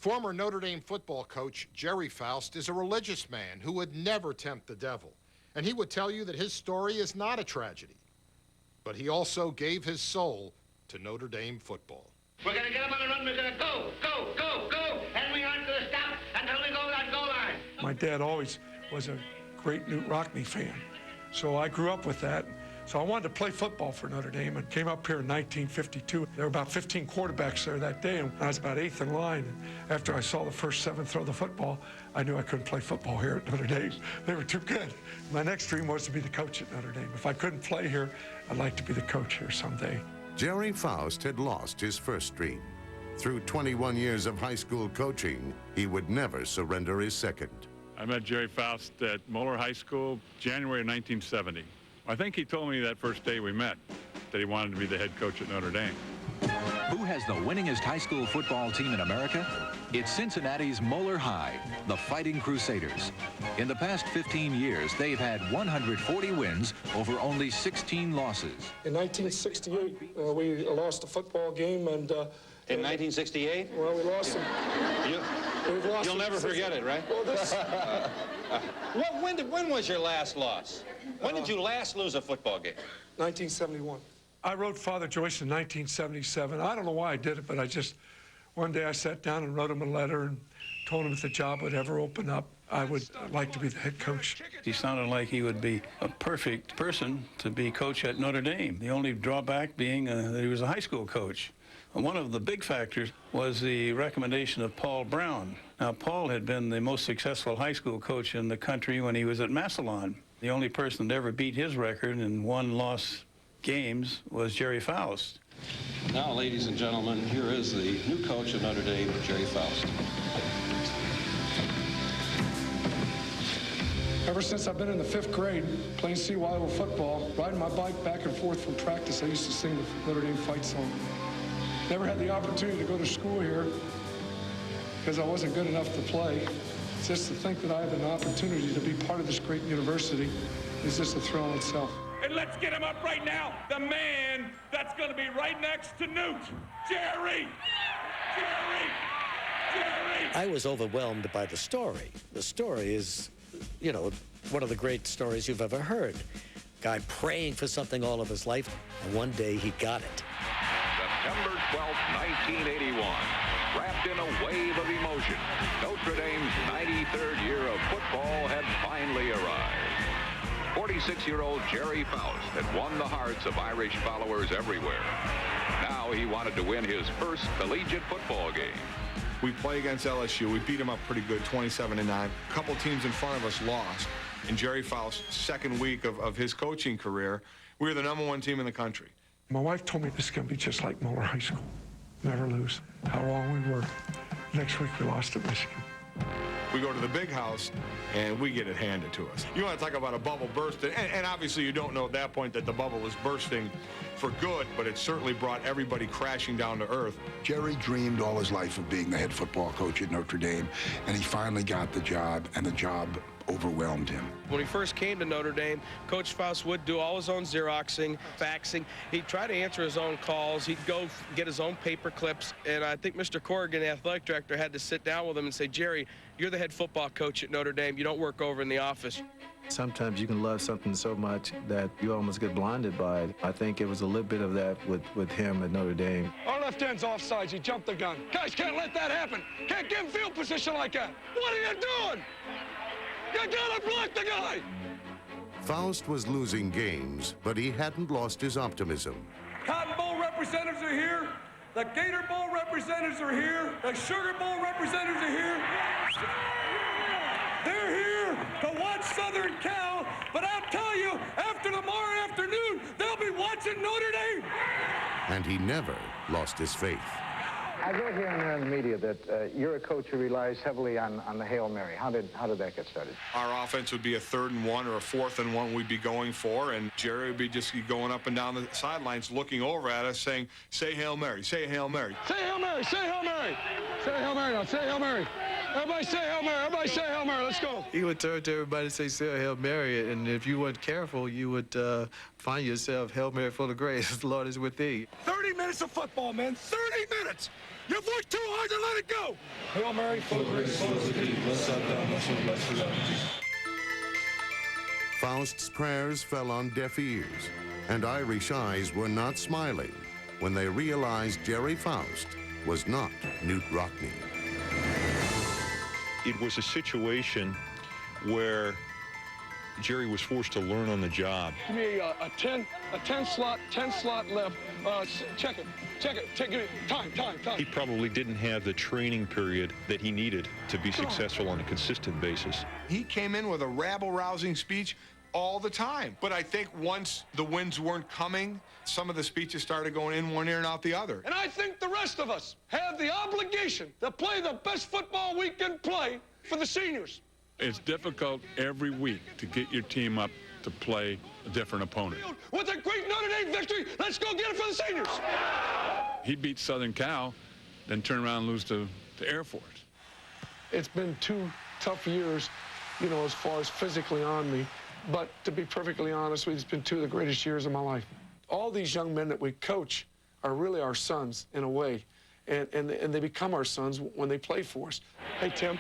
Former Notre Dame football coach Gerry Faust is a religious man who would never tempt the devil. And he would tell you that his story is not a tragedy. But he also gave his soul to Notre Dame football. We're going to get up on the run. We're going to go, go, go, go. And we aren't going to stop until we go that goal line. My dad always was a great Newt Rockne fan. So I grew up with that. So I wanted to play football for Notre Dame and came up here in 1952. There were about 15 quarterbacks there that day, and I was about 8th in line. And after I saw the first 7 throw the football, I knew I couldn't play football here at Notre Dame. They were too good. My next dream was to be the coach at Notre Dame. If I couldn't play here, I'd like to be the coach here someday. Gerry Faust had lost his first dream. Through 21 years of high school coaching, he would never surrender his second. I met Gerry Faust at Moeller High School, January of 1970. I think he told me that first day we met that he wanted to be the head coach at Notre Dame. Who has the winningest high school football team in America? It's Cincinnati's Moeller High, the Fighting Crusaders. In the past 15 years, they've had 140 wins over only 16 losses. In 1968, we lost a football game, and in 1968? well, we lost them. You'll never forget it, right? Well, this, when was your last loss? When did you last lose a football game? 1971. I wrote Father Joyce in 1977. I don't know why I did it, but one day I sat down and wrote him a letter and told him if the job would ever open up, I would like to be the head coach. He sounded like he would be a perfect person to be coach at Notre Dame. The only drawback being that he was a high school coach. One of the big factors was the recommendation of Paul Brown. Now, Paul had been the most successful high school coach in the country when he was at Massillon. The only person that ever beat his record in one-loss games was Gerry Faust. Now, ladies and gentlemen, here is the new coach of Notre Dame, Gerry Faust. Ever since I've been in the 5th grade, playing CYO football, riding my bike back and forth from practice, I used to sing the Notre Dame fight song. Never had the opportunity to go to school here because I wasn't good enough to play. Just to think that I have an opportunity to be part of this great university is just a thrill in itself. And let's get him up right now. The man that's going to be right next to Newt. Gerry! Gerry! Gerry! I was overwhelmed by the story. The story is, you know, one of the great stories you've ever heard. Guy praying for something all of his life, and one day he got it. September 12th, 1981. Wrapped in a wave of emotion, Notre Dame's 93rd year of football had finally arrived. 46-year-old Gerry Faust had won the hearts of Irish followers everywhere. Now he wanted to win his first collegiate football game. We play against LSU. We beat them up pretty good, 27-9. A couple teams in front of us lost. In Gerry Faust's second week of his coaching career, we were the #1 team in the country. My wife told me this is going to be just like Moeller High School. Never lose. How wrong we were. Next week we lost at Michigan. We go to the big house, and we get it handed to us. You want to talk about a bubble bursting, and obviously you don't know at that point that the bubble is bursting for good, but it certainly brought everybody crashing down to earth. Gerry dreamed all his life of being the head football coach at Notre Dame, and he finally got the job, and the job overwhelmed him. When he first came to Notre Dame, Coach Faust would do all his own Xeroxing, faxing. He'd try to answer his own calls. He'd go get his own paper clips. And I think Mr. Corrigan, the athletic director, had to sit down with him and say, Gerry, you're the head football coach at Notre Dame. You don't work over in the office. Sometimes you can love something so much that you almost get blinded by it. I think it was a little bit of that with him at Notre Dame. Our left end's offside. You jumped the gun. Guys, can't let that happen. Can't give him field position like that. What are you doing? You gotta block the guy! Faust was losing games, but he hadn't lost his optimism. Cotton Bowl representatives are here. The Gator Bowl representatives are here. The Sugar Bowl representatives are here. They're here to watch Southern Cal, but I'll tell you, after tomorrow afternoon, they'll be watching Notre Dame. And he never lost his faith. I read here and there in the media that you're a coach who relies heavily on the Hail Mary. How did that get started? Our offense would be a 3rd and 1 or a 4th and 1 we'd be going for, and Gerry would be just going up and down the sidelines looking over at us saying, say Hail Mary, say Hail Mary. Say Hail Mary, say Hail Mary. Say Hail Mary now, say Hail Mary. Everybody say Hail Mary, everybody say Hail Mary, let's go. He would turn to everybody and say Hail Mary, and if you weren't careful, you would find yourself Hail Mary full of grace. The Lord is with thee. 30 minutes of football, man, 30 minutes. Your voice too hard to let it go. Hail Mary, full of grace, Lord is with thee. Blessed art thou amongst women, blessed is thy fruit. Faust's prayers fell on deaf ears, and Irish eyes were not smiling when they realized Gerry Faust was not Knute Rockne. It was a situation where Gerry was forced to learn on the job. Give me a 10 slot left. Check it, take it, time. He probably didn't have the training period that he needed to be successful on a consistent basis. He came in with a rabble-rousing speech all the time. But I think once the wins weren't coming, some of the speeches started going in one ear and out the other. And I think the rest of us have the obligation to play the best football we can play for the seniors. It's difficult every week to get your team up to play a different opponent. With a great Notre Dame victory, let's go get it for the seniors. He beat Southern Cal, then turn around and lose to Air Force. It's been 2 tough years, you know, as far as physically on me. But to be perfectly honest with you, it's been 2 of the greatest years of my life. All these young men that we coach are really our sons in a way. And they become our sons when they play for us. Hey, Tim.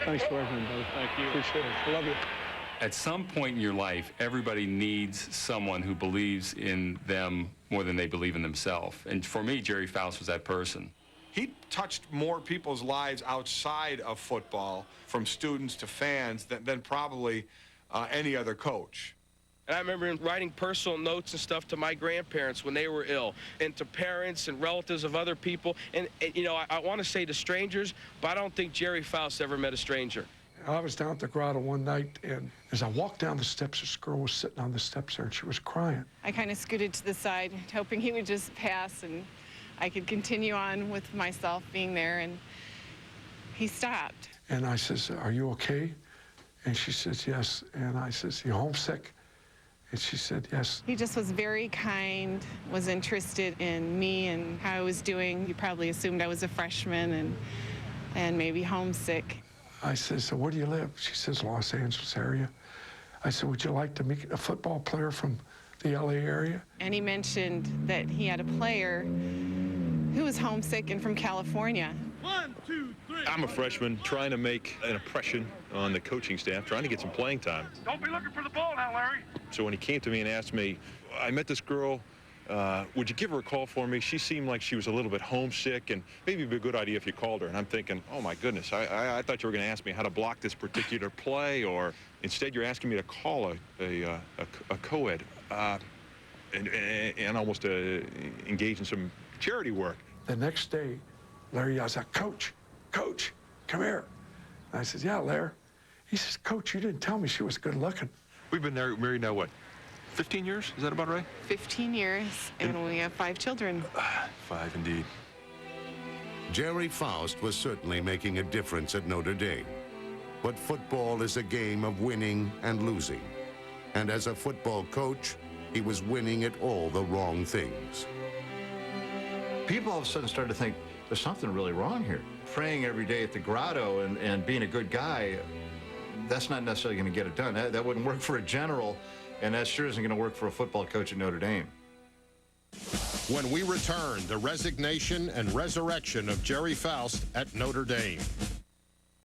Thanks for everything, buddy. Thank you. Appreciate it. Love you. At some point in your life, everybody needs someone who believes in them more than they believe in themselves. And for me, Gerry Faust was that person. He touched more people's lives outside of football, from students to fans, than probably any other coach. And I remember writing personal notes and stuff to my grandparents when they were ill, and to parents and relatives of other people. And you know, I want to say to strangers, but I don't think Gerry Faust ever met a stranger. I was down at the grotto one night, and as I walked down the steps, this girl was sitting on the steps there, and she was crying. I kind of scooted to the side, hoping he would just pass, and I could continue on with myself being there, and he stopped. And I says, "Are you okay?" And she says, "Yes." And I says, "You homesick?" And she said, "Yes." He just was very kind, was interested in me and how I was doing. He probably assumed I was a freshman and maybe homesick. I said, "So where do you live?" She says, "Los Angeles area." I said, "Would you like to meet a football player from the LA area?" And he mentioned that he had a player who was homesick and from California. 1, 2, 3. I'm a freshman trying to make an impression on the coaching staff, trying to get some playing time. Don't be looking for the ball now, Larry. So when he came to me and asked me, I met this girl, would you give her a call for me? She seemed like she was a little bit homesick, and maybe it'd be a good idea if you called her. And I'm thinking, oh my goodness, I thought you were going to ask me how to block this particular play, or instead you're asking me to call a co-ed and almost engage in some charity work. The next day, Larry yells out, Coach, come here. And I said, "Yeah, Larry." He says, "Coach, you didn't tell me she was good looking." We've been married now, what, 15 years? Is that about right? 15 years, and we have 5 children. 5, indeed. Gerry Faust was certainly making a difference at Notre Dame. But football is a game of winning and losing. And as a football coach, he was winning at all the wrong things. People all of a sudden started to think, there's something really wrong here. Praying every day at the grotto and being a good guy, that's not necessarily going to get it done. That wouldn't work for a general, and that sure isn't going to work for a football coach at Notre Dame. When we return, the resignation and resurrection of Gerry Faust at Notre Dame.